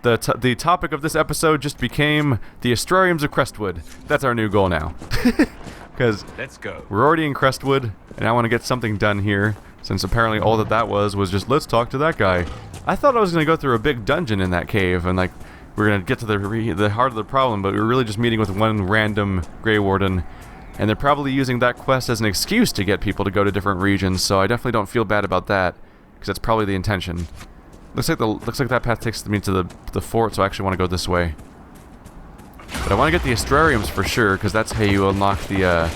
the topic of this episode just became the Astrariums of Crestwood. That's our new goal now. Because let's go. We're already in Crestwood, and I want to get something done here, since apparently all that was just let's talk to that guy. I thought I was going to go through a big dungeon in that cave, and like we're going to get to the heart of the problem, but we were really just meeting with one random Grey Warden, and they're probably using that quest as an excuse to get people to go to different regions, so I definitely don't feel bad about that, because that's probably the intention. Looks like that path takes me to the fort, so I actually want to go this way. But I want to get the Astrariums for sure, because that's how you unlock the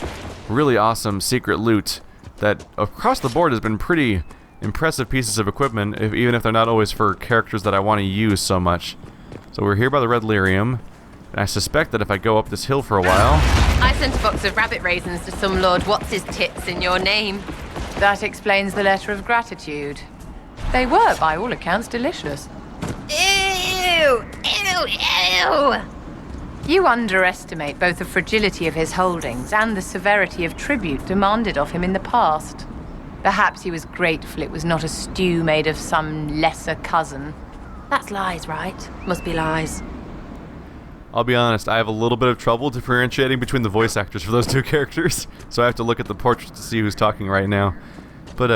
really awesome secret loot that across the board has been pretty impressive pieces of equipment, even if they're not always for characters that I want to use so much. So we're here by the Red Lyrium, and I suspect that if I go up this hill for a while... I sent a box of rabbit raisins to some Lord What's-His-Tits in your name. That explains the letter of gratitude. They were, by all accounts, delicious. Ew! Ew! Ew! You underestimate both the fragility of his holdings and the severity of tribute demanded of him in the past. Perhaps he was grateful it was not a stew made of some lesser cousin. That's lies, right? Must be lies. I'll be honest, I have a little bit of trouble differentiating between the voice actors for those two characters, so I have to look at the portraits to see who's talking right now. But,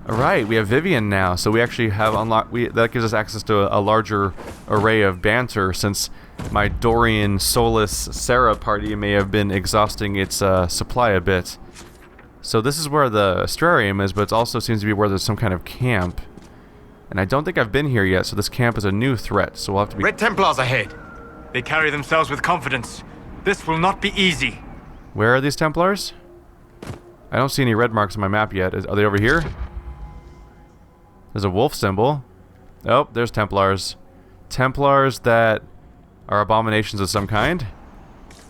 alright, we have Vivian now, so we actually have unlocked... that gives us access to a larger array of banter, since my Dorian Solus Sarah party may have been exhausting its supply a bit. So this is where the Astrarium is, but it also seems to be where there's some kind of camp. And I don't think I've been here yet, so this camp is a new threat, so we'll have to be... Red Templars ahead. They carry themselves with confidence. This will not be easy. Where are these Templars? I don't see any red marks on my map yet. Are they over here? There's a wolf symbol. Oh, there's Templars. Templars that are abominations of some kind.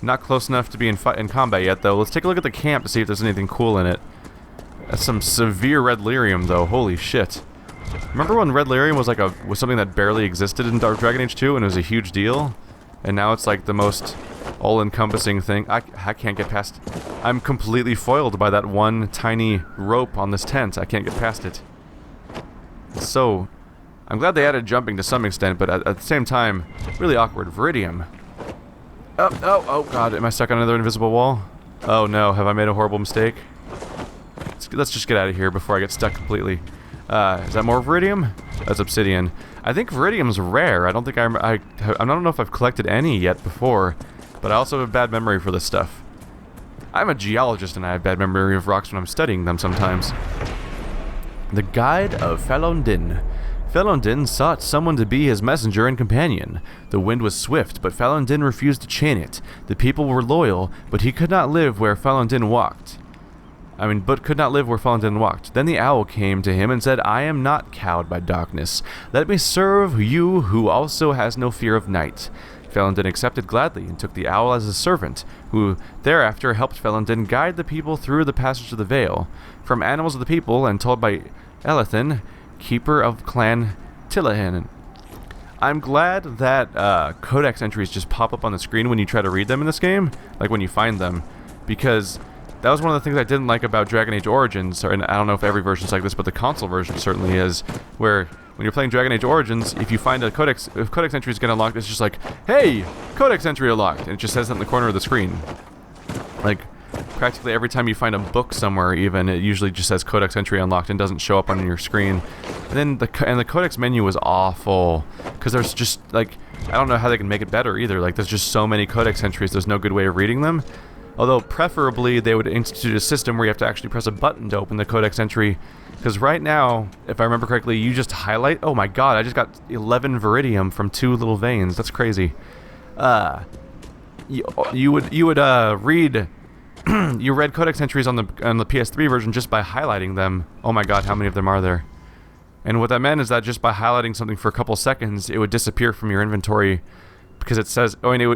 Not close enough to be in combat yet, though. Let's take a look at the camp to see if there's anything cool in it. That's some severe Red Lyrium, though. Holy shit. Remember when Red Lyrium was something that barely existed in Dragon Age 2 and it was a huge deal? And now it's like the most all-encompassing thing. I can't get past... I'm completely foiled by that one tiny rope on this tent. I can't get past it. So, I'm glad they added jumping to some extent, but at the same time, really awkward. Viridium. Oh god, am I stuck on another invisible wall? Oh no, have I made a horrible mistake? Let's just get out of here before I get stuck completely. Is that more Viridium? That's Obsidian. I think Viridium's rare. I don't think I don't know if I've collected any yet before, but I also have a bad memory for this stuff. I'm a geologist and I have bad memory of rocks when I'm studying them sometimes. The Guide of Falondin. Falondin sought someone to be his messenger and companion. The wind was swift, but Falondin refused to chain it. The people were loyal, but he could not live where Falondin walked. Then the owl came to him and said, I am not cowed by darkness. Let me serve you who also has no fear of night. Falondin accepted gladly and took the owl as a servant, who thereafter helped Falondin guide the people through the passage of the Veil. From animals of the people, and told by Elethin, keeper of Clan Tillahan. I'm glad that codex entries just pop up on the screen when you try to read them in this game, like when you find them, because that was one of the things I didn't like about Dragon Age Origins, and I don't know if every version's like this, but the console version certainly is, where when you're playing Dragon Age Origins, if you find if codex entry is getting unlocked, it's just like, hey, codex entry unlocked, and it just says that in the corner of the screen. Like, practically every time you find a book somewhere, even, it usually just says codex entry unlocked and doesn't show up on your screen. And then the codex menu was awful, because there's just, like, I don't know how they can make it better either. Like, there's just so many codex entries, there's no good way of reading them. Although, preferably, they would institute a system where you have to actually press a button to open the codex entry. Because right now, if I remember correctly, you just highlight... Oh my god, I just got 11 Viridium from 2 little veins. That's crazy. You would read... you read codex entries on the PS3 version just by highlighting them. Oh my god, how many of them are there? And what that meant is that just by highlighting something for a couple seconds, it would disappear from your inventory... Because it says, oh, and it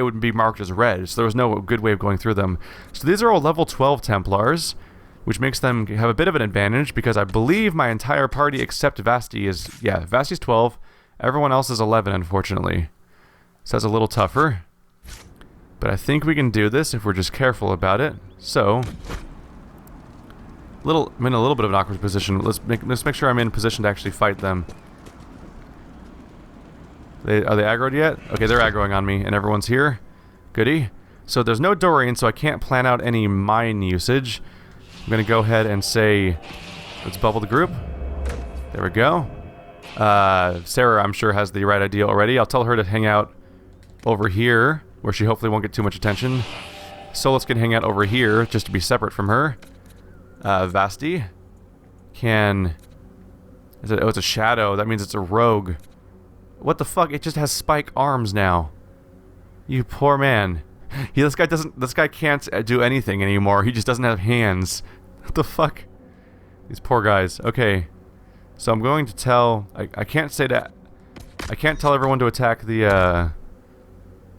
would be marked as red, so there was no good way of going through them. So these are all level 12 Templars, which makes them have a bit of an advantage, because I believe my entire party except Vasti is, yeah, Vasti's 12, everyone else is 11, unfortunately. So that's a little tougher. But I think we can do this if we're just careful about it. So, I'm in a little bit of an awkward position. Let's make sure I'm in position to actually fight them. Are they aggroed yet? Okay, they're aggroing on me, and everyone's here. Goody. So there's no Dorian, so I can't plan out any mine usage. I'm gonna go ahead and say, let's bubble the group. There we go. Sarah, I'm sure, has the right idea already. I'll tell her to hang out over here, where she hopefully won't get too much attention. Solus can hang out over here, just to be separate from her. Vasti can... Oh, it's a shadow. That means it's a rogue. What the fuck? It just has spike arms now. You poor man. This guy can't do anything anymore. He just doesn't have hands. What the fuck? These poor guys. Okay. So I'm going to tell... I can't say that... I can't tell everyone to attack the,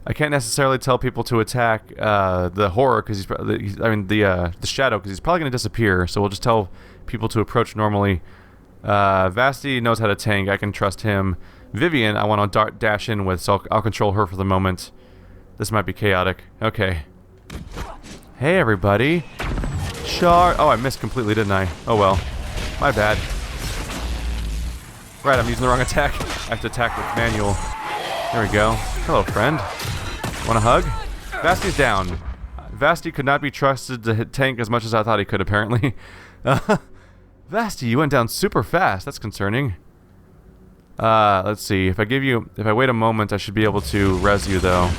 I can't necessarily tell people to attack, the horror, because the shadow, because he's probably going to disappear. So we'll just tell people to approach normally. Vasti knows how to tank. I can trust him. Vivian, I want to dash in with, so I'll control her for the moment. This might be chaotic. Okay. Hey, everybody. Oh, I missed completely, didn't I? Oh, well. My bad. Right, I'm using the wrong attack. I have to attack with manual. There we go. Hello, friend. Want a hug? Vasti's down. Vasti could not be trusted to hit tank as much as I thought he could, apparently. Vasti, you went down super fast. That's concerning. Let's see. If I wait a moment, I should be able to res you, though.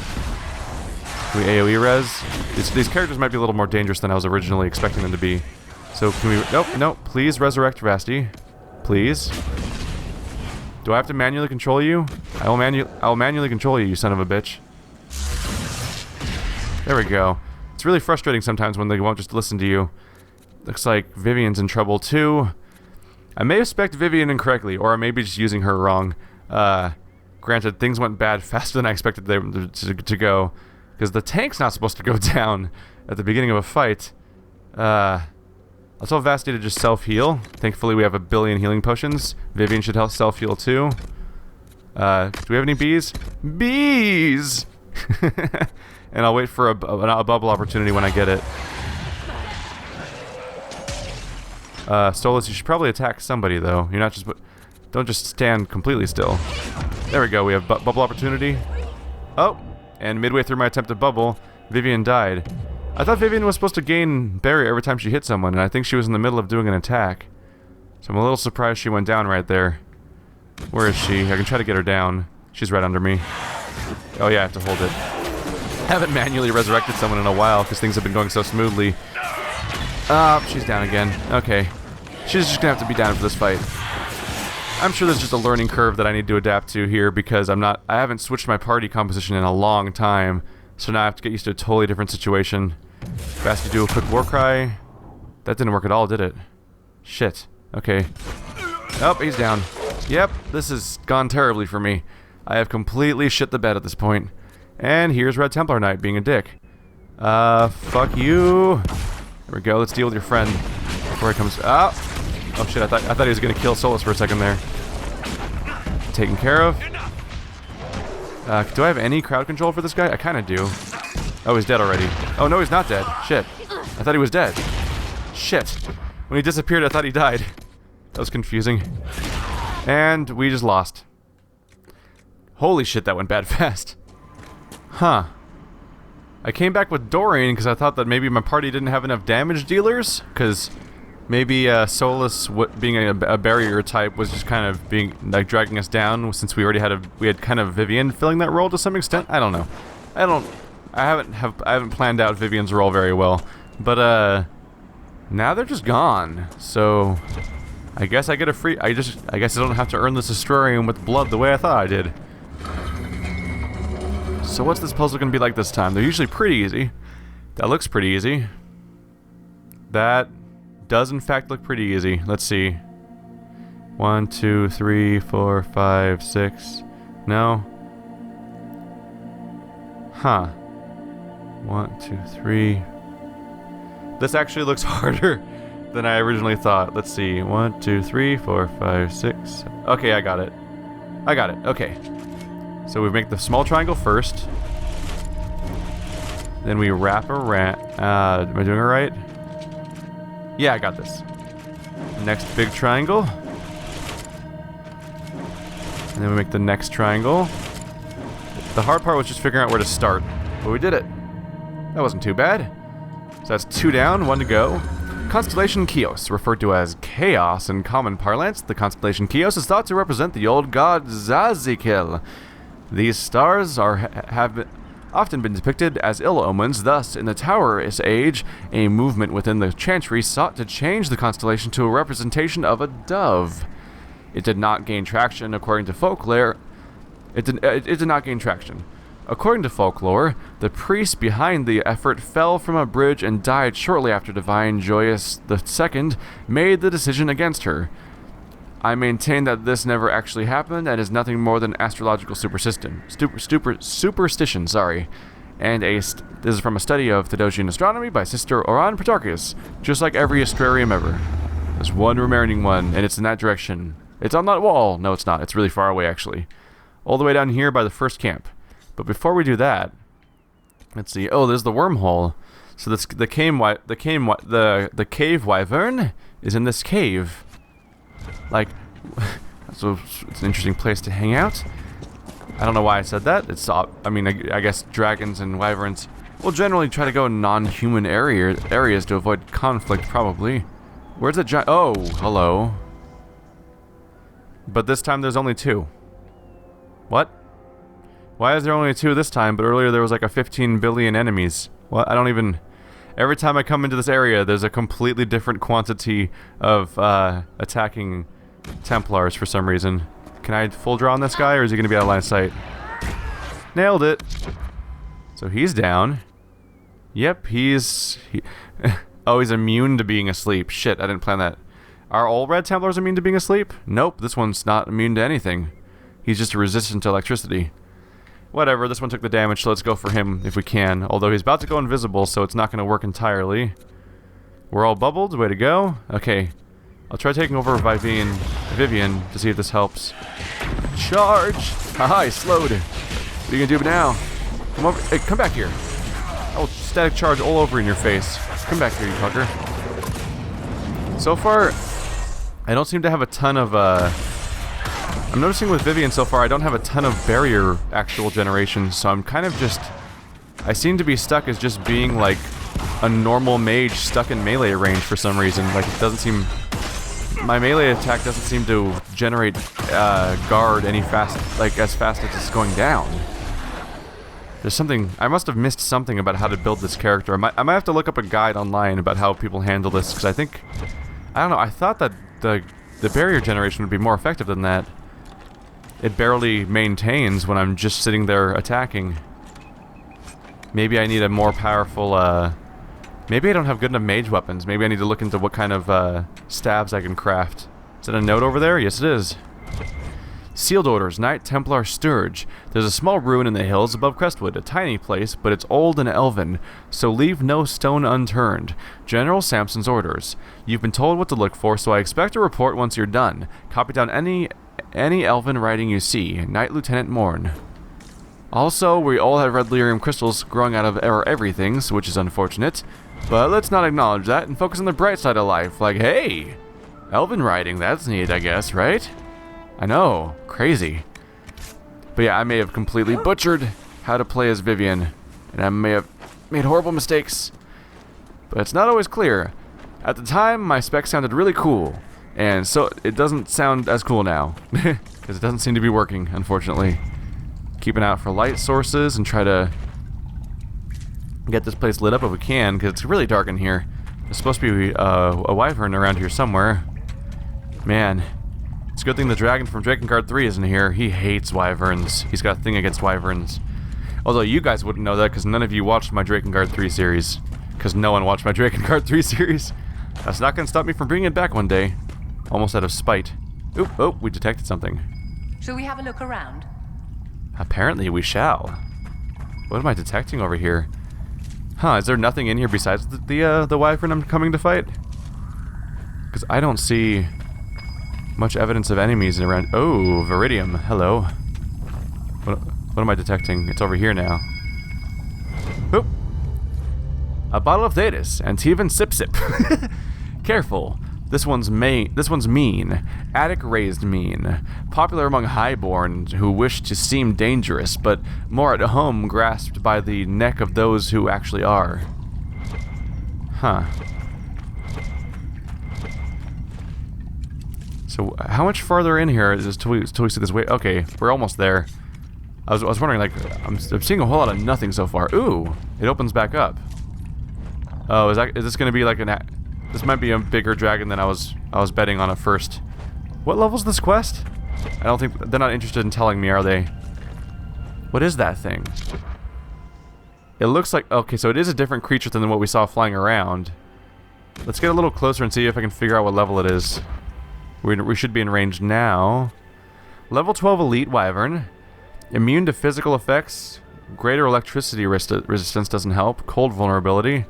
Can we AoE res? These characters might be a little more dangerous than I was originally expecting them to be. So can we... Nope. Please resurrect Vasti. Please. Do I have to manually control you? I will manually control you, you son of a bitch. There we go. It's really frustrating sometimes when they won't just listen to you. Looks like Vivian's in trouble too. I may have spec'd Vivian incorrectly, or I may be just using her wrong. Granted, things went bad faster than I expected them to go. Because the tank's not supposed to go down at the beginning of a fight. I'll tell Vasti to just self-heal. Thankfully, we have 1 billion healing potions. Vivian should help self-heal too. Do we have any bees? Bees! And I'll wait for a bubble opportunity when I get it. Solus, you should probably attack somebody, though. You're not just... Don't just stand completely still. There we go, we have bubble opportunity. Oh! And midway through my attempt to bubble, Vivian died. I thought Vivian was supposed to gain barrier every time she hit someone, and I think she was in the middle of doing an attack. So I'm a little surprised she went down right there. Where is she? I can try to get her down. She's right under me. Oh yeah, I have to hold it. Haven't manually resurrected someone in a while, because things have been going so smoothly. She's down again. Okay. She's just gonna have to be down for this fight. I'm sure there's just a learning curve that I need to adapt to here, because I haven't switched my party composition in a long time, so now I have to get used to a totally different situation. Vasti, do a quick war cry. That didn't work at all, did it? Shit. Okay. Oh, he's down. Yep, this has gone terribly for me. I have completely shit the bed at this point. And here's Red Templar Knight being a dick. Fuck you. There we go, let's deal with your friend before he comes... Oh shit, I thought he was gonna kill Solus for a second there. Taken care of. Do I have any crowd control for this guy? I kinda do. Oh, he's dead already. Oh no, he's not dead. Shit. I thought he was dead. Shit. When he disappeared, I thought he died. That was confusing. And we just lost. Holy shit, that went bad fast. Huh. I came back with Dorian because I thought that maybe my party didn't have enough damage dealers, because maybe Solus, being a barrier type, was just kind of being like dragging us down, since we already had kind of Vivian filling that role to some extent. I don't know. I haven't planned out Vivian's role very well, but now they're just gone. So I guess I get a free. I guess I don't have to earn this Astrarium with blood the way I thought I did. So what's this puzzle going to be like this time? They're usually pretty easy. That looks pretty easy. That does in fact look pretty easy. Let's see. 1, 2, 3, 4, 5, 6. No. Huh. 1, 2, 3. This actually looks harder than I originally thought. Let's see. 1, 2, 3, 4, 5, 6. Okay, I got it. Okay. So we make the small triangle first. Then we wrap around. Am I doing it right? Yeah, I got this. Next big triangle. And then we make the next triangle. The hard part was just figuring out where to start, but we did it. That wasn't too bad. So that's 2 down, 1 to go. Constellation Chios, referred to as Chaos in common parlance. The constellation Chios is thought to represent the old god Zazikil. These stars have often been depicted as ill omens. Thus, in the Taurus Age, a movement within the Chantry sought to change the constellation to a representation of a dove. It did not gain traction, according to folklore. It did not gain traction. According to folklore, the priest behind the effort fell from a bridge and died shortly after Divine Joyous II made the decision against her. I maintain that this never actually happened and is nothing more than astrological superstition. And this is from a study of Theodosian astronomy by Sister Oran Protarchus, just like every Astrarium ever. There's one remaining one, and it's in that direction. It's on that wall. No, it's not. It's really far away, actually. All the way down here by the first camp. But before we do that, let's see. Oh, there's the wormhole. So this, the cave wyvern is in this cave. Like, so it's an interesting place to hang out. I don't know why I said that. I mean, I guess dragons and wyverns will generally try to go in non-human areas to avoid conflict, probably. Where's the giant? Oh, hello. But this time there's only 2. What? Why is there only 2 this time, but earlier there was like a 15 billion enemies? What? I don't even... Every time I come into this area, there's a completely different quantity of attacking Templars for some reason. Can I full draw on this guy, or is he going to be out of line of sight? Nailed it! So he's down. Yep, oh, he's immune to being asleep. Shit, I didn't plan that. Are all red Templars immune to being asleep? Nope, this one's not immune to anything. He's just resistant to electricity. Whatever, this one took the damage, so let's go for him if we can. Although he's about to go invisible, so it's not going to work entirely. We're all bubbled, way to go. Okay, I'll try taking over Vivian to see if this helps. Charge! Haha, he's slowed. What are you going to do now? Come over, hey, come back here. I will static charge all over in your face. Come back here, you fucker. So far, I don't seem to have a ton of, I'm noticing with Vivian so far, I don't have a ton of barrier actual generation, so I'm kind of just... I seem to be stuck as just being, like, a normal mage stuck in melee range for some reason. Like, it doesn't seem... My melee attack doesn't seem to generate guard any as fast as it's going down. There's something... I must have missed something about how to build this character. I might have to look up a guide online about how people handle this, because I think... I don't know, I thought that the barrier generation would be more effective than that. It barely maintains when I'm just sitting there attacking. Maybe I need a more powerful, maybe I don't have good enough mage weapons. Maybe I need to look into what kind of, stabs I can craft. Is that a note over there? Yes, it is. Sealed orders, Knight Templar Sturge. There's a small ruin in the hills above Crestwood, a tiny place, but it's old and elven, so leave no stone unturned. General Samson's orders. You've been told what to look for, so I expect a report once you're done. Copy down any elven writing you see. Knight Lieutenant Morn. Also, we all have red lyrium crystals growing out of our everythings, which is unfortunate. But let's not acknowledge that and focus on the bright side of life. Like, hey! Elven writing, that's neat, I guess, right? I know. Crazy. But yeah, I may have completely butchered how to play as Vivian. And I may have made horrible mistakes. But it's not always clear. At the time, my spec sounded really cool. And so it doesn't sound as cool now, because it doesn't seem to be working, unfortunately. Keep an eye out for light sources and try to get this place lit up if we can, because it's really dark in here. There's supposed to be a wyvern around here somewhere. Man, it's a good thing the dragon from Drakengard 3 isn't here. He hates wyverns. He's got a thing against wyverns. Although you guys wouldn't know that, because none of you watched my Drakengard 3 series. Because no one watched my Drakengard 3 series. That's not going to stop me from bringing it back one day. Almost out of spite. Oop, oh, we detected something. Shall we have a look around? Apparently we shall. What am I detecting over here? Huh, is there nothing in here besides the wyvern I'm coming to fight? Because I don't see much evidence of enemies around. Oh, Viridium, hello. What am I detecting? It's over here now. Oop. A bottle of Thetis, Antivan Sip Sip. Careful. This one's mean. Attic raised mean. Popular among highborn who wish to seem dangerous, but more at home grasped by the neck of those who actually are. Huh. So, how much farther in here is this till we see this way? Okay, we're almost there. I was wondering, like, I'm seeing a whole lot of nothing so far. Ooh, it opens back up. Oh, is this gonna be like this might be a bigger dragon than I was betting on at first. What level's this quest? I don't think they're not interested in telling me, are they? What is that thing? It looks like, okay, so it is a different creature than what we saw flying around. Let's get a little closer and see if I can figure out what level it is. We should be in range now. Level 12 Elite Wyvern. Immune to physical effects. Greater electricity resistance doesn't help. Cold vulnerability.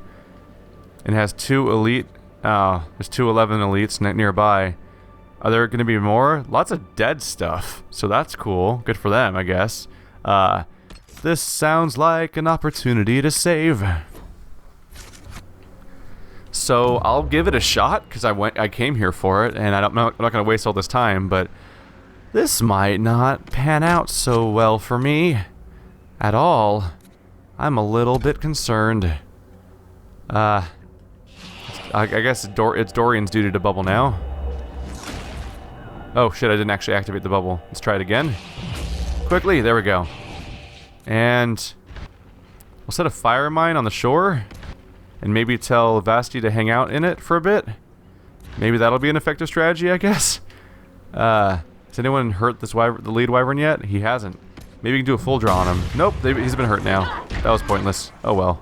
It has 2 elite. There's 2 11 elites nearby. Are there going to be more? Lots of dead stuff. So that's cool. Good for them, I guess. This sounds like an opportunity to save. So I'll give it a shot because I came here for it, and I'm not going to waste all this time. But this might not pan out so well for me at all. I'm a little bit concerned. I guess it's Dorian's duty to bubble now. Oh shit, I didn't actually activate the bubble. Let's try it again. Quickly, there we go. And we'll set a fire mine on the shore. And maybe tell Vasti to hang out in it for a bit. Maybe that'll be an effective strategy, I guess. Has anyone hurt the lead wyvern yet? He hasn't. Maybe we can do a full draw on him. Nope, he's been hurt now. That was pointless. Oh well.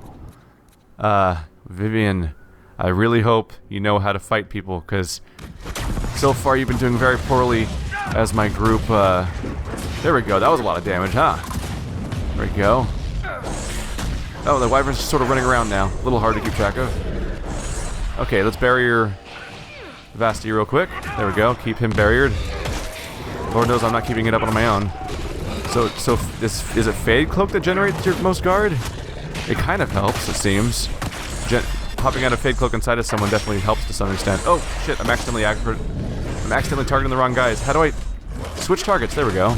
Vivian, I really hope you know how to fight people, because so far you've been doing very poorly as my group. There we go. That was a lot of damage, huh? There we go. Oh, the wyvern's just sort of running around now. A little hard to keep track of. Okay, let's barrier Vasti real quick. There we go. Keep him barriered. Lord knows I'm not keeping it up on my own. So is it Fade Cloak that generates your most guard? It kind of helps, it seems. Popping out a Fade Cloak inside of someone definitely helps to some extent. Oh, shit, I'm accidentally targeting the wrong guys. How do I switch targets? There we go.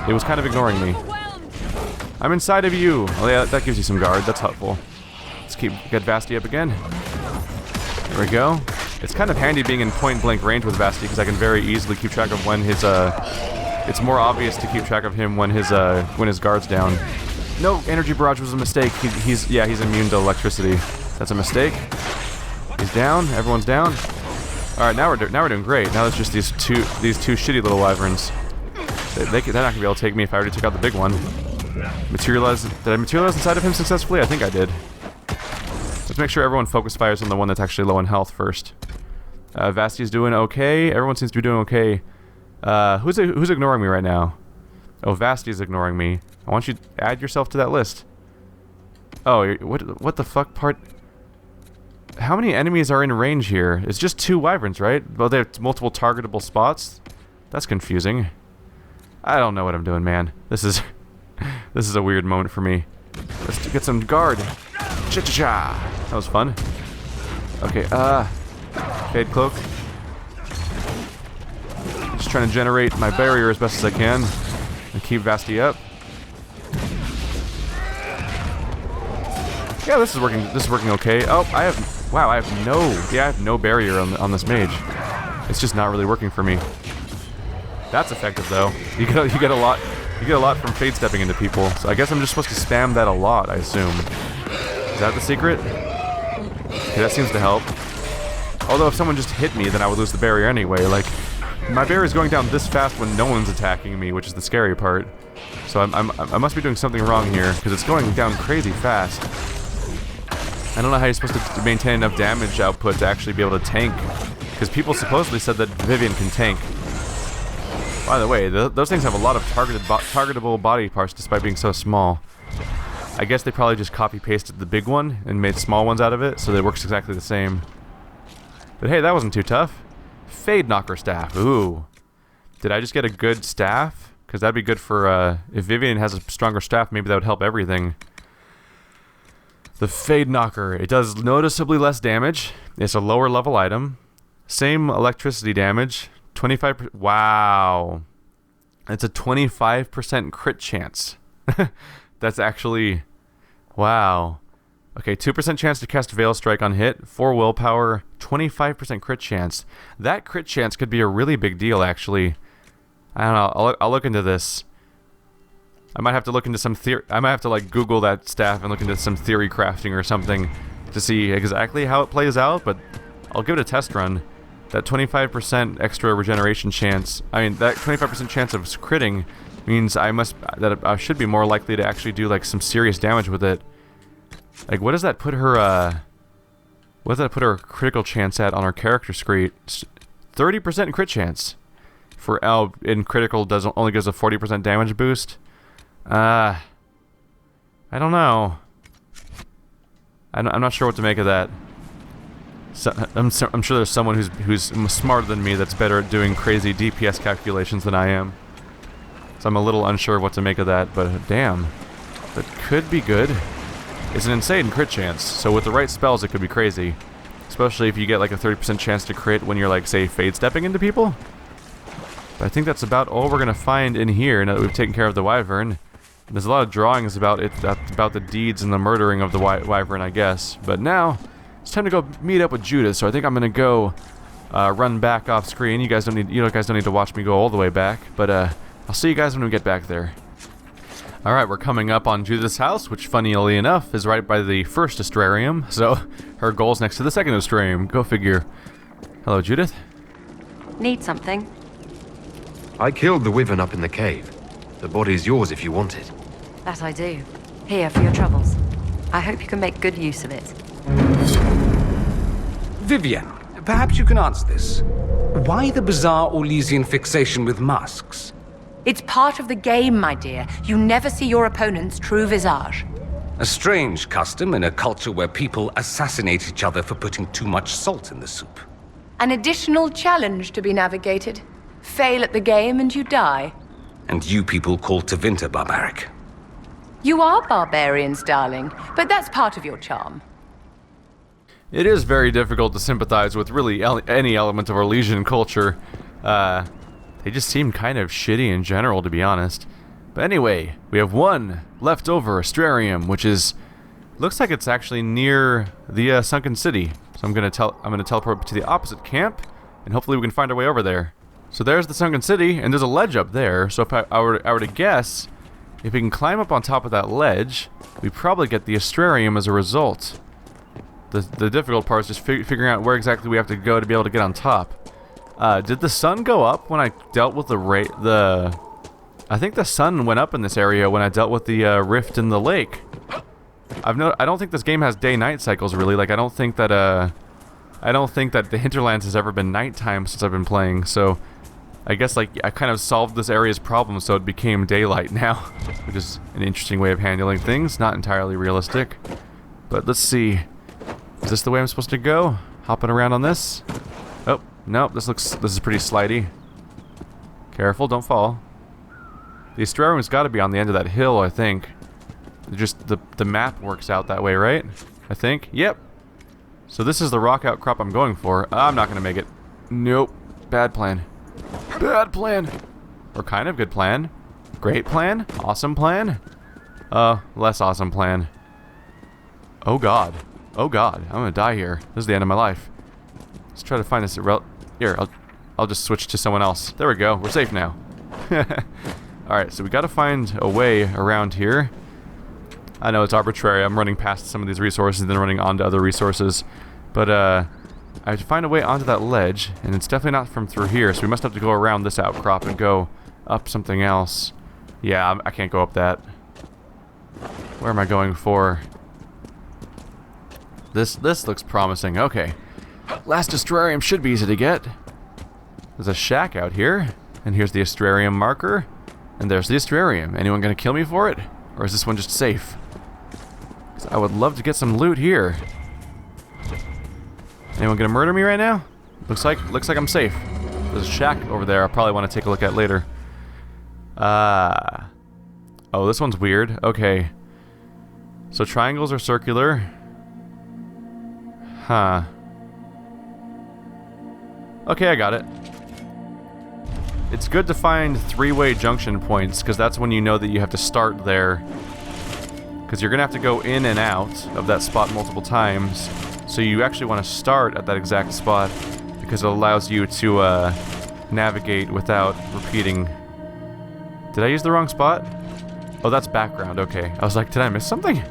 It was kind of ignoring me. I'm inside of you. Oh yeah, that gives you some guard. That's helpful. Let's get Vasti up again. There we go. It's kind of handy being in point-blank range with Vasti because I can very easily keep track of when his. It's more obvious to keep track of him when his guard's down. No, energy barrage was a mistake. He's immune to electricity. That's a mistake. He's down. Everyone's down. All right, now we're doing great. Now it's just these two shitty little wyverns. They're not gonna be able to take me if I already took out the big one. Did I materialize inside of him successfully? I think I did. Let's make sure everyone focus fires on the one that's actually low in health first. Vasti's doing okay. Everyone seems to be doing okay. Who's ignoring me right now? Oh, Vasti's ignoring me. I want you to add yourself to that list. Oh, what the fuck part? How many enemies are in range here? It's just 2 wyverns, right? Well, they have multiple targetable spots. That's confusing. I don't know what I'm doing, man. This is a weird moment for me. Let's get some guard. Cha-cha-cha! That was fun. Okay, Fade Cloak. Just trying to generate my barrier as best as I can and keep Vasti up. Yeah, this is working okay. Oh, I have no barrier on this mage. It's just not really working for me. That's effective though. You get a lot from fade stepping into people. So I guess I'm just supposed to spam that a lot, I assume. Is that the secret? Okay, that seems to help. Although if someone just hit me, then I would lose the barrier anyway. Like, my barrier is going down this fast when no one's attacking me, which is the scary part. So I must be doing something wrong here because it's going down crazy fast. I don't know how you're supposed to maintain enough damage output to actually be able to tank, because people supposedly said that Vivian can tank. By the way, those things have a lot of targetable body parts despite being so small. I guess they probably just copy-pasted the big one and made small ones out of it, so it works exactly the same. But hey, that wasn't too tough. Fade Knocker Staff. Ooh. Did I just get a good staff? Because that'd be good for, if Vivian has a stronger staff, maybe that would help everything. The Fade Knocker. It does noticeably less damage. It's a lower level item. Same electricity damage. 25%. Wow. It's a 25% crit chance. That's actually... Wow. Okay, 2% chance to cast Veil Strike on hit, 4 willpower, 25% crit chance. That crit chance could be a really big deal, actually. I don't know. I'll look into this. I might have to look into some theory. I might have to like Google that staff and look into some theory crafting or something to see exactly how it plays out. But I'll give it a test run. That 25% extra regeneration chance. I mean, that 25% chance of critting means I should be more likely to actually do like some serious damage with it. Like, what does that put her? What does that put her critical chance at on our character screen? 30% crit chance. For in critical only gives a 40% damage boost. I don't know. I'm not sure what to make of that. So, I'm sure there's someone who's smarter than me that's better at doing crazy DPS calculations than I am. So I'm a little unsure what to make of that, but damn, that could be good. It's an insane crit chance, so with the right spells it could be crazy. Especially if you get like a 30% chance to crit when you're like, say, fade stepping into people. But I think that's about all we're gonna find in here now that we've taken care of the wyvern. There's a lot of drawings about it, about the deeds and the murdering of the wyvern, I guess. But now, it's time to go meet up with Judith, so I think I'm gonna go run back off screen. You guys don't need to watch me go all the way back, but I'll see you guys when we get back there. Alright, we're coming up on Judith's house, which funnily enough is right by the first Astrarium, so her goal's next to the second Astrarium. Go figure. Hello, Judith. Need something? I killed the wyvern up in the cave. The body's yours if you want it. That I do. Here for your troubles. I hope you can make good use of it. Vivienne, perhaps you can answer this. Why the bizarre Orlesian fixation with masks? It's part of the game, my dear. You never see your opponent's true visage. A strange custom in a culture where people assassinate each other for putting too much salt in the soup. An additional challenge to be navigated. Fail at the game and you die. And you people call Tevinter barbaric. You are barbarians, darling, but that's part of your charm. It is very difficult to sympathize with really any element of Orlesian culture. They just seem kind of shitty in general, to be honest. But anyway, we have one left over Astrarium, which is looks like it's actually near the sunken city. So I'm gonna teleport to the opposite camp, and hopefully we can find our way over there. So there's the sunken city, and there's a ledge up there. So if I were to guess, if we can climb up on top of that ledge, we probably get the Astrarium as a result. The difficult part is just figuring out where exactly we have to go to be able to get on top. Did the sun go up when I dealt with I think the sun went up in this area when I dealt with the rift in the lake. I don't think this game has day-night cycles really. Like I don't think that the Hinterlands has ever been nighttime since I've been playing. So I guess like I kind of solved this area's problem so it became daylight now, which is an interesting way of handling things. Not entirely realistic, but let's see. Is this the way I'm supposed to go? Hopping around on this? Oh, nope, this is pretty slidey. Careful, don't fall. The Astrarium's got to be on the end of that hill, I think. Just the map works out that way, right? I think. Yep. So this is the rock outcrop I'm going for. I'm not gonna make it. Nope. Bad plan. Bad plan. Or kind of good plan. Great plan. Awesome plan. Less awesome plan. Oh god. Oh god. I'm gonna die here. This is the end of my life. Let's try to find this. Here, I'll just switch to someone else. There we go. We're safe now. Alright, so we gotta find a way around here. I know it's arbitrary. I'm running past some of these resources and then running onto other resources. But, I have to find a way onto that ledge, and it's definitely not from through here, so we must have to go around this outcrop and go up something else. Yeah, I can't go up that. Where am I going for? This looks promising. Okay. Last Astrarium should be easy to get. There's a shack out here, and here's the Astrarium marker, and there's the Astrarium. Anyone gonna kill me for it? Or is this one just safe? 'Cause I would love to get some loot here. Anyone gonna murder me right now? Looks like I'm safe. There's a shack over there I'll probably want to take a look at later. Oh, this one's weird. Okay. So triangles are circular. Huh. Okay, I got it. It's good to find three-way junction points, because that's when you know that you have to start there. Because you're going to have to go in and out of that spot multiple times. So you actually want to start at that exact spot, because it allows you to navigate without repeating. Did I use the wrong spot? Oh, that's background, okay. I was like, did I miss something?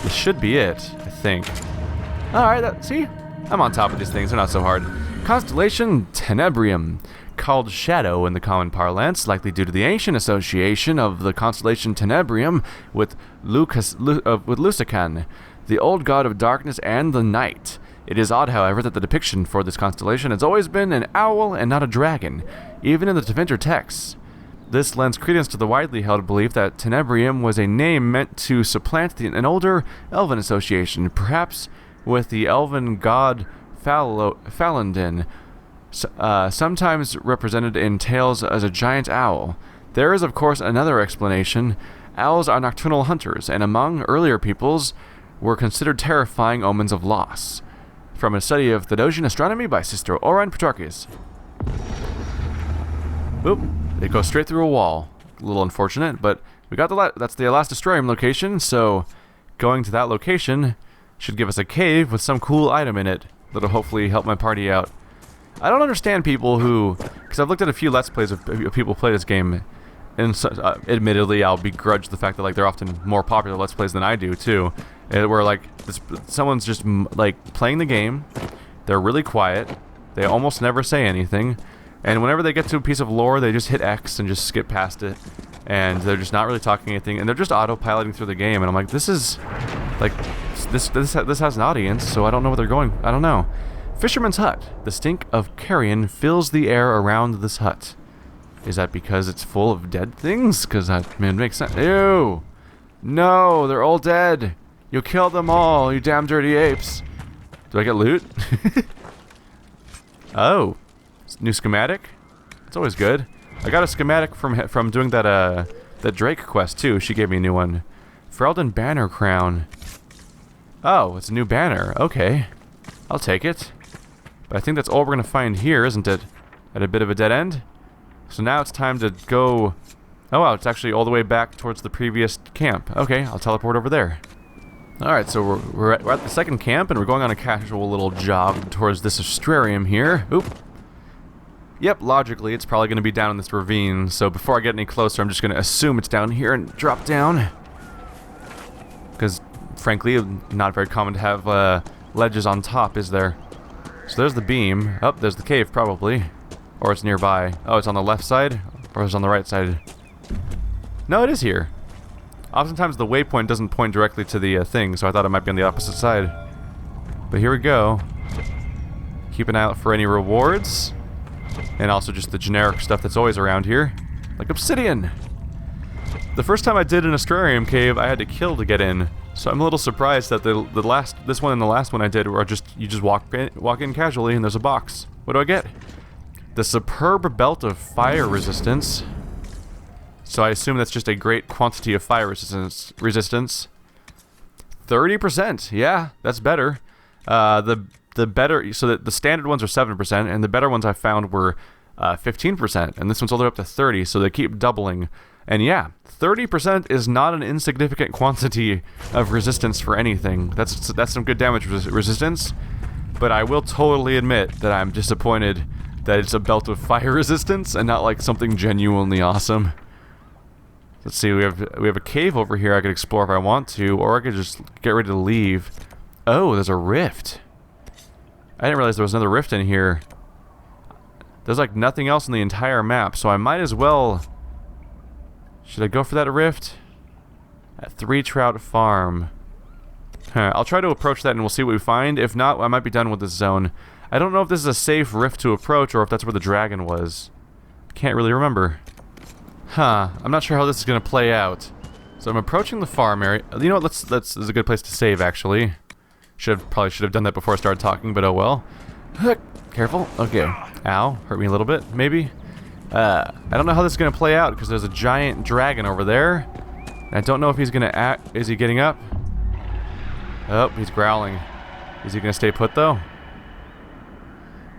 This should be it, I think. Alright, see? I'm on top of these things, they're not so hard. Constellation Tenebrium, called Shadow in the common parlance, likely due to the ancient association of the constellation Tenebrium with Lusican, the old god of darkness and the night. It is odd, however, that the depiction for this constellation has always been an owl and not a dragon, even in the Tevinter texts. This lends credence to the widely held belief that Tenebrium was a name meant to supplant an older elven association, perhaps with the elven god Falandin, sometimes represented in tales as a giant owl. There is, of course, another explanation. Owls are nocturnal hunters, and among earlier peoples were considered terrifying omens of loss. From a study of Thedosian astronomy by Sister Oren Petrarchus. Oop, it goes straight through a wall. A little unfortunate, but we got that's the last Astrarium location, so going to that location should give us a cave with some cool item in it that'll hopefully help my party out. I don't understand people who, because I've looked at a few Let's Plays of people play this game, and so, admittedly I'll begrudge the fact that like they're often more popular Let's Plays than I do too, where like someone's just like playing the game, they're really quiet, they almost never say anything, and whenever they get to a piece of lore they just hit X and just skip past it, and they're just not really talking anything, and they're just autopiloting through the game, and I'm like, this is like this has an audience, so I don't know where they're going. I don't know. Fisherman's Hut. The stink of carrion fills the air around this hut. Is that because it's full of dead things? Because that makes sense. Ew! No, they're all dead. You killed them all, you damn dirty apes. Do I get loot? Oh, new schematic. It's always good. I got a schematic from doing that that Drake quest too. She gave me a new one. Ferelden Banner Crown. Oh, it's a new banner. Okay, I'll take it. But I think that's all we're gonna find here, isn't it? At a bit of a dead end. So now it's time to go... Oh wow, it's actually all the way back towards the previous camp. Okay, I'll teleport over there. Alright, so we're at the second camp, and we're going on a casual little jog towards this Astrarium here. Oop. Yep, logically it's probably going to be down in this ravine, so before I get any closer I'm just going to assume it's down here and drop down. Because, frankly, not very common to have ledges on top, is there? So there's the beam. Oh, there's the cave, probably. Or it's nearby. Oh, it's on the left side? Or it's on the right side? No, it is here. Oftentimes the waypoint doesn't point directly to the thing, so I thought it might be on the opposite side. But here we go. Keep an eye out for any rewards. And also just the generic stuff that's always around here. Like obsidian! The first time I did an Astrarium cave, I had to kill to get in. So I'm a little surprised that this one and the last one I did were just, you just walk in casually and there's a box. What do I get? The superb belt of fire resistance. So I assume that's just a great quantity of fire resistance. 30%, yeah, that's better. The better, so the standard ones are 7%, and the better ones I found were 15%, and this one's all the way up to 30, so they keep doubling. And yeah, 30% is not an insignificant quantity of resistance for anything. That's some good damage resistance, but I will totally admit that I'm disappointed that it's a belt of fire resistance and not like something genuinely awesome. Let's see, we have a cave over here I could explore if I want to, or I could just get ready to leave. Oh, there's a rift. I didn't realize there was another rift in here. There's like nothing else in the entire map, so I might as well... Should I go for that rift? At 3 Trout Farm. I'll try to approach that and we'll see what we find. If not, I might be done with this zone. I don't know if this is a safe rift to approach or if that's where the dragon was. Can't really remember. I'm not sure how this is going to play out. So I'm approaching the farm area. You know what, this is a good place to save, actually. Probably should have done that before I started talking, but oh well. Careful. Okay. Ow. Hurt me a little bit, maybe. I don't know how this is going to play out, because there's a giant dragon over there. And I don't know if he's going to act... Is he getting up? Oh, he's growling. Is he going to stay put, though?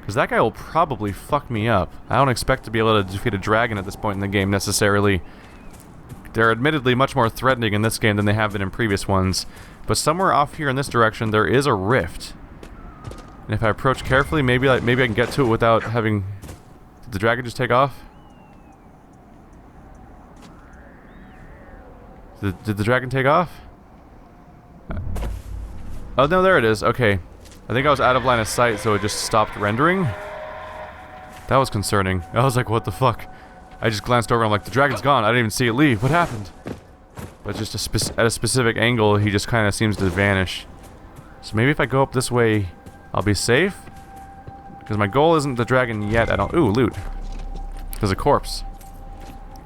Because that guy will probably fuck me up. I don't expect to be able to defeat a dragon at this point in the game, necessarily. They're admittedly much more threatening in this game than they have been in previous ones. But somewhere off here in this direction, there is a rift. And if I approach carefully, maybe I can get to it without having... Did the dragon just take off? Did the dragon take off? Oh, no, there it is. Okay. I think I was out of line of sight, so it just stopped rendering. That was concerning. I was like, what the fuck? I just glanced over and I'm like, the dragon's gone. I didn't even see it leave. What happened? But just at a specific angle, he just kind of seems to vanish. So maybe if I go up this way, I'll be safe? Because my goal isn't the dragon yet. I don't... Ooh, loot. There's a corpse.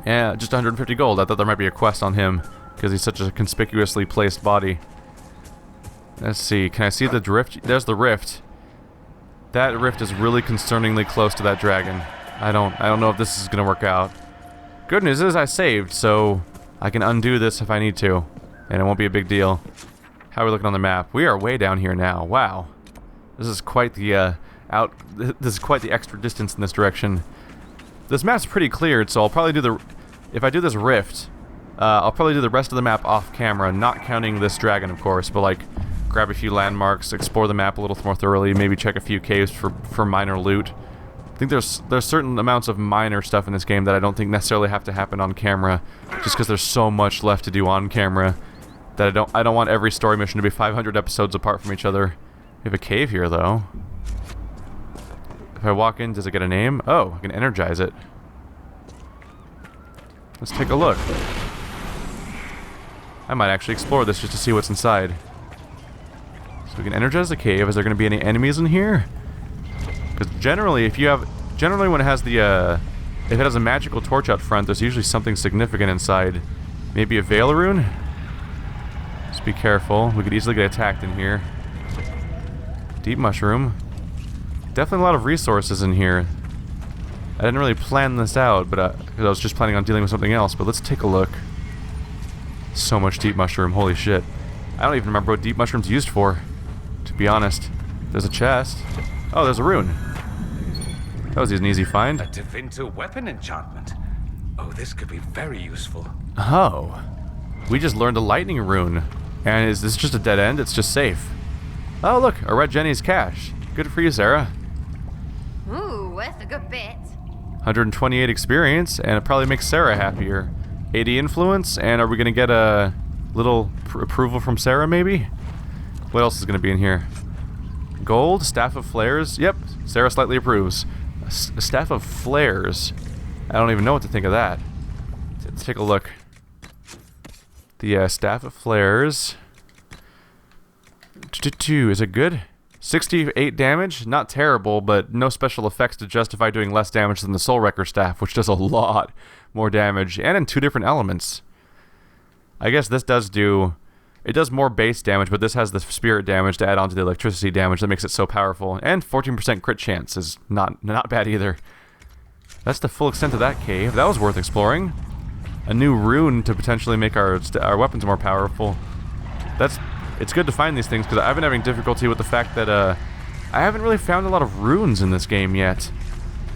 Yeah, just 150 gold. I thought there might be a quest on him, because he's such a conspicuously placed body. Let's see. Can I see the rift? There's the rift. That rift is really concerningly close to that dragon. I don't know if this is gonna work out. Good news is I saved, so I can undo this if I need to, and it won't be a big deal. How are we looking on the map? We are way down here now. Wow, this is quite the This is quite the extra distance in this direction. This map's pretty cleared, so I'll probably do the. If I do this rift, I'll probably do the rest of the map off camera, not counting this dragon, of course, but like grab a few landmarks, explore the map a little more thoroughly, maybe check a few caves for minor loot. I think there's certain amounts of minor stuff in this game that I don't think necessarily have to happen on camera, just because there's so much left to do on camera that I don't want every story mission to be 500 episodes apart from each other. We have a cave here though. If I walk in, does it get a name? Oh, I can energize it. Let's take a look. I might actually explore this just to see what's inside. So we can energize the cave. Is there going to be any enemies in here? Because generally, generally when it has the, if it has a magical torch out front, there's usually something significant inside. Maybe a Veil rune? Just be careful. We could easily get attacked in here. Deep mushroom. Definitely a lot of resources in here. I didn't really plan this out, but because I was just planning on dealing with something else. But let's take a look. So much deep mushroom. Holy shit. I don't even remember what deep mushroom's used for, to be honest. There's a chest. Oh, there's a rune. That was an easy find. A Divinter weapon enchantment. Oh, this could be very useful. Oh. We just learned a lightning rune. And is this just a dead end? It's just safe. Oh, look. A red Jenny's cache. Good for you, Sarah. Ooh, worth a good bit. 128 experience, and it probably makes Sarah happier. 80 influence, and are we going to get a little approval from Sarah, maybe? What else is going to be in here? Gold, Staff of Flares. Yep, Sarah slightly approves. A Staff of Flares. I don't even know what to think of that. Let's take a look. The Staff of Flares. Is it good? 68 damage? Not terrible, but no special effects to justify doing less damage than the Soul Wrecker Staff, which does a lot more damage, and in 2 different elements. I guess this does do... It does more base damage, but this has the spirit damage to add on to the electricity damage that makes it so powerful. And 14% crit chance is not bad either. That's the full extent of that cave. That was worth exploring. A new rune to potentially make our weapons more powerful. It's good to find these things, because I've been having difficulty with the fact that I haven't really found a lot of runes in this game yet.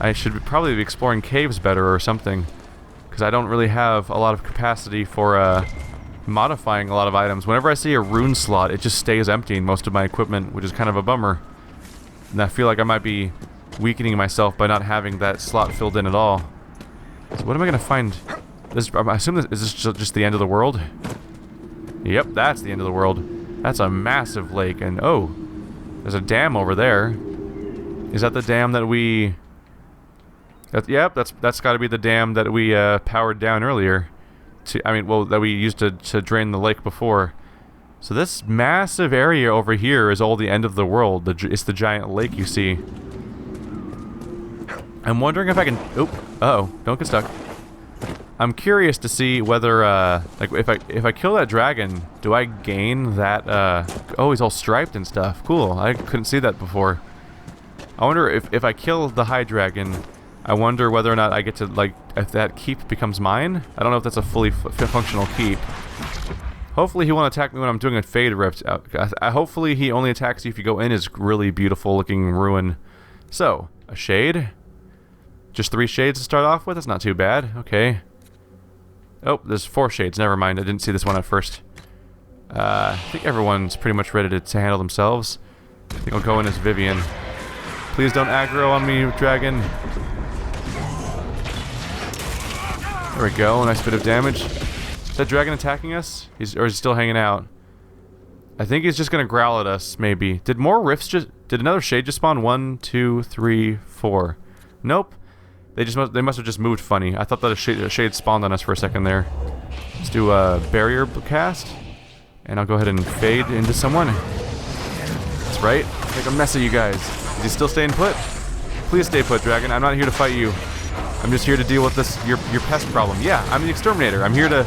I should probably be exploring caves better or something, because I don't really have a lot of capacity for modifying a lot of items. Whenever I see a rune slot, it just stays empty in most of my equipment, which is kind of a bummer. And I feel like I might be weakening myself by not having that slot filled in at all. So what am I going to find? I assume is this just the end of the world? Yep, that's the end of the world. That's a massive lake, and oh, there's a dam over there. Is that the dam that we... Yep, that's got to be the dam that we powered down earlier. That we used to drain the lake before. So this massive area over here is all the end of the world. It's the giant lake you see. I'm wondering if I can... Uh-oh, don't get stuck. I'm curious to see whether, like, if I kill that dragon, do I gain that, oh, he's all striped and stuff. Cool, I couldn't see that before. I wonder if I kill the high dragon, I wonder whether or not I get to, like, if that keep becomes mine. I don't know if that's a fully functional keep. Hopefully he won't attack me when I'm doing a Fade Rift. Hopefully he only attacks you if you go in his really beautiful looking ruin. So, A shade? Just 3 shades to start off with? That's not too bad. Okay. Oh, there's 4 shades. Never mind. I didn't see this one at first. I think everyone's pretty much ready to handle themselves. I think I'll go in as Vivian. Please don't aggro on me, dragon. There we go. Nice bit of damage. Is that dragon attacking us? Or is he still hanging out? I think he's just gonna growl at us, maybe. Did more rifts just... Did another shade just spawn? 1, 2, 3, 4. Nope. They must have just moved funny. I thought that a shade spawned on us for a second there. Let's do a barrier cast. And I'll go ahead and fade into someone. That's right. Make a mess of you guys. Is he still staying put? Please stay put, dragon. I'm not here to fight you. I'm just here to deal with this your pest problem. Yeah, I'm the exterminator. I'm here to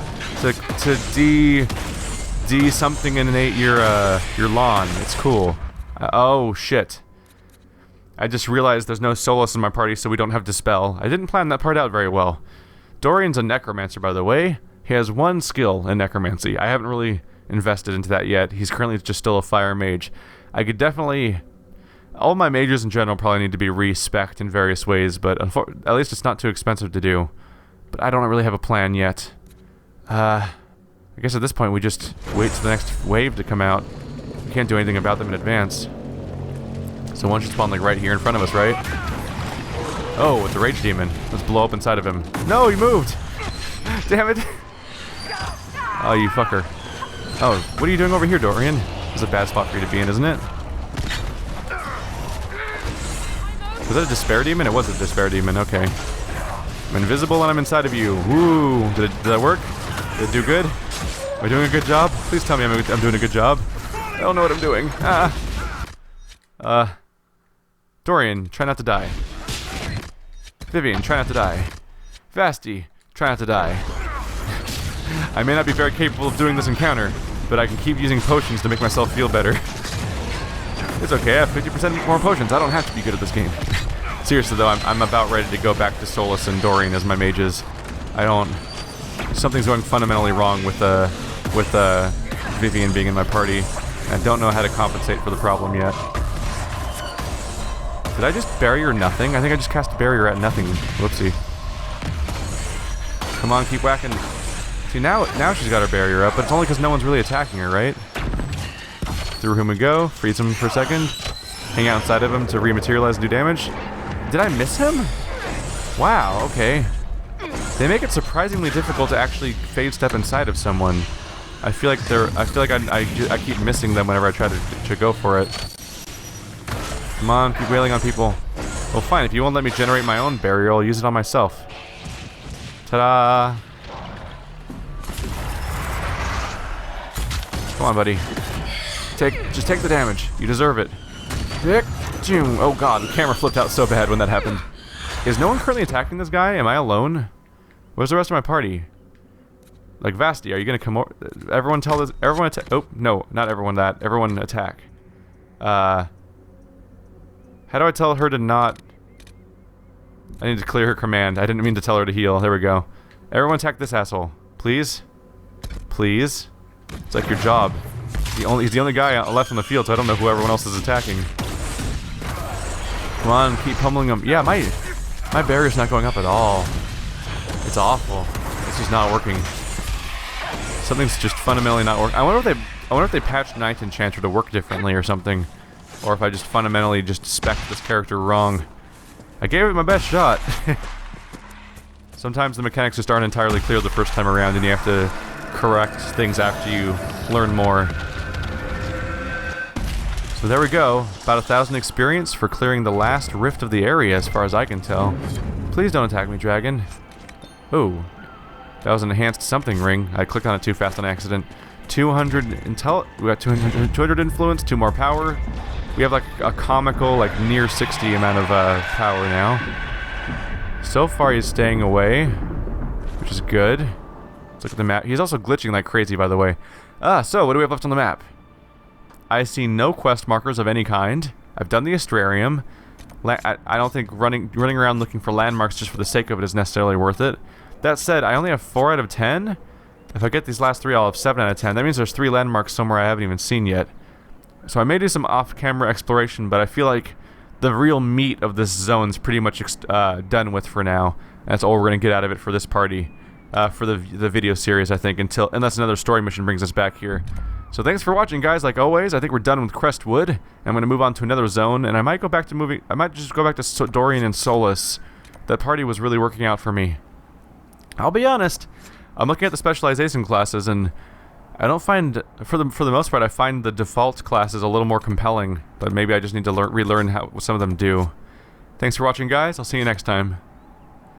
something innate your lawn. It's cool. Oh shit. I just realized there's no Solus in my party, so we don't have Dispel. I didn't plan that part out very well. Dorian's a necromancer, by the way. He has 1 skill in necromancy. I haven't really invested into that yet. He's currently just still a fire mage. I could definitely... All my mages in general probably need to be re-spec'd in various ways, but at least it's not too expensive to do. But I don't really have a plan yet. I guess at this point we just wait for the next wave to come out. We can't do anything about them in advance. So one should spawn like right here in front of us, right? Oh, it's a rage demon. Let's blow up inside of him. No, he moved! Damn it! Oh, you fucker. Oh, what are you doing over here, Dorian? This is a bad spot for you to be in, isn't it? Was that a despair demon? It was a despair demon, okay. I'm invisible and I'm inside of you. Woo! Did that work? Did it do good? Am I doing a good job? Please tell me I'm doing a good job. I don't know what I'm doing. Dorian, try not to die. Vivian, try not to die. Vasti, try not to die. I may not be very capable of doing this encounter, but I can keep using potions to make myself feel better. It's okay, I have 50% more potions. I don't have to be good at this game. Seriously though, I'm about ready to go back to Solus and Dorian as my mages. I don't... Something's going fundamentally wrong with Vivian being in my party. I don't know how to compensate for the problem yet. Did I just barrier nothing? I think I just cast a barrier at nothing. Whoopsie. Come on, keep whacking. See, now she's got her barrier up, but it's only because no one's really attacking her, right? Through him we go. Freeze him for a second. Hang out inside of him to rematerialize and do damage. Did I miss him? Wow, okay. They make it surprisingly difficult to actually fade step inside of someone. I feel like I keep missing them whenever I try to go for it. Come on, keep wailing on people. Well, fine. If you won't let me generate my own barrier, I'll use it on myself. Ta-da! Come on, buddy. Just take the damage. You deserve it. Oh god, the camera flipped out so bad when that happened. Is no one currently attacking this guy? Am I alone? Where's the rest of my party? Like, Vasti, are you gonna come over? Everyone tell this. Everyone attack. Oh, no, not everyone that. Everyone attack. How do I tell her to not... I need to clear her command. I didn't mean to tell her to heal. There we go. Everyone attack this asshole. Please? Please? It's like your job. He's the only guy left on the field, so I don't know who everyone else is attacking. Come on, keep pummeling him. Yeah, my barrier's not going up at all. It's awful. It's just not working. Something's just fundamentally not working. I wonder if they patched Ninth Enchanter to work differently or something. Or if I just fundamentally just spec'd this character wrong. I gave it my best shot. Sometimes the mechanics just aren't entirely clear the first time around and you have to correct things after you learn more. So there we go. About 1,000 experience for clearing the last rift of the area as far as I can tell. Please don't attack me, dragon. Oh. That was an enhanced something ring. I clicked on it too fast on accident. 200 intel. We got 200 influence, 2 more power. We have like a comical, like near 60 amount of power now. So far he's staying away, which is good. Let's look at the map. He's also glitching like crazy, by the way. So what do we have left on the map? I see no quest markers of any kind. I've done the Astrarium. I don't think running around looking for landmarks just for the sake of it is necessarily worth it. That said, I only have 4 out of 10. If I get these last 3, I'll have 7 out of 10. That means there's 3 landmarks somewhere I haven't even seen yet. So I may do some off-camera exploration, but I feel like the real meat of this zone's pretty much done with for now. That's all we're going to get out of it for this party. For the video series, I think, unless another story mission brings us back here. So thanks for watching, guys. Like always, I think we're done with Crestwood. I'm going to move on to another zone, and I might just go back to Dorian and Solus. That party was really working out for me. I'll be honest. I'm looking at the specialization classes, and I don't find, for the most part, I find the default classes a little more compelling. But maybe I just need to relearn how some of them do. Thanks for watching, guys. I'll see you next time.